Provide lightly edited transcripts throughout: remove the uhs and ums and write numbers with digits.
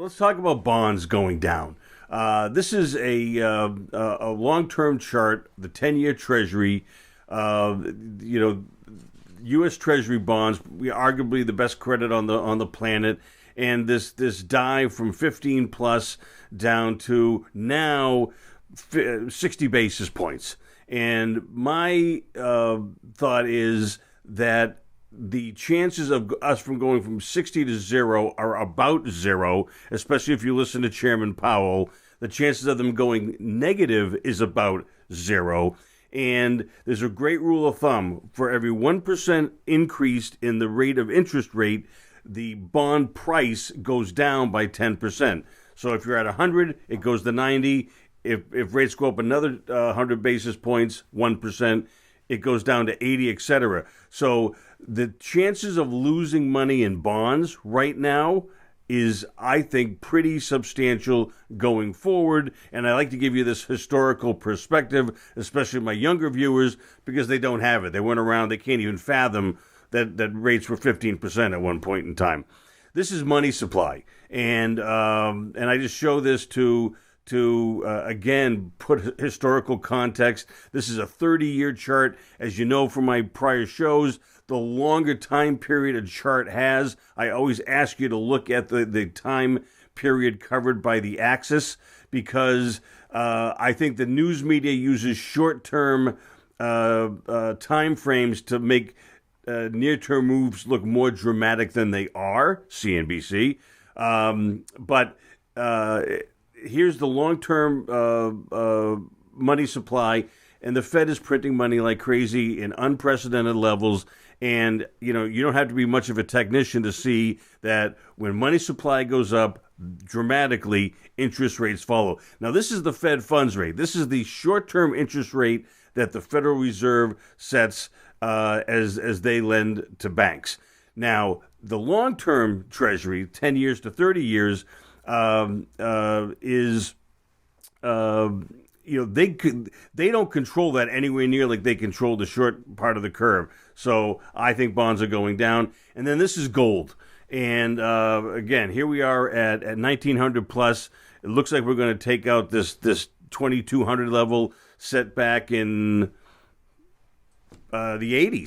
let's talk about bonds going down. This is a long-term chart, the 10-year Treasury. U.S. Treasury bonds, arguably the best credit on the planet, and this dive from 15 plus down to now 60 basis points. And my thought is that the chances of us from going from 60 to zero are about zero, especially if you listen to Chairman Powell. The chances of them going negative is about zero. And there's a great rule of thumb. For every 1% increase in the rate of interest rate, the bond price goes down by 10%. So if you're at 100, it goes to 90. If rates go up another 100 basis points, 1%, it goes down to 80, etc. So the chances of losing money in bonds right now is, I think, pretty substantial going forward. And I like to give you this historical perspective, especially my younger viewers, because they don't have it. They went around, they can't even fathom that rates were 15% at one point in time. This is money supply. And I just show this to again, put historical context. This is a 30-year chart. As you know from my prior shows, the longer time period a chart has, I always ask you to look at the time period covered by the axis, because I think the news media uses short-term time frames to make near-term moves look more dramatic than they are, CNBC. But here's the long-term money supply, and the Fed is printing money like crazy in unprecedented levels. And, you don't have to be much of a technician to see that when money supply goes up dramatically, interest rates follow. Now, this is the Fed funds rate. This is the short-term interest rate that the Federal Reserve sets as they lend to banks. Now, the long-term Treasury, 10 years to 30 years, is they don't control that anywhere near like they control the short part of the curve. So I think bonds are going down. And then this is gold. And again, here we are at 1900 plus. It looks like we're going to take out this 2200 level set back in the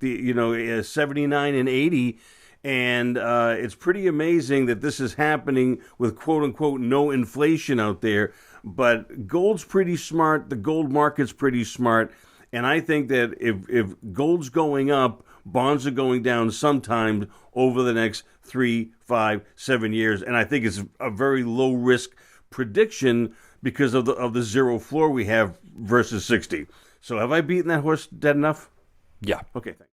80s, 79 and 80. And it's pretty amazing that this is happening with quote-unquote no inflation out there. But gold's pretty smart. The gold market's pretty smart. And I think that if gold's going up, bonds are going down sometime over the next 3, 5, 7 years. And I think it's a very low-risk prediction because of the zero floor we have versus 60. So have I beaten that horse dead enough? Yeah. Okay, thanks.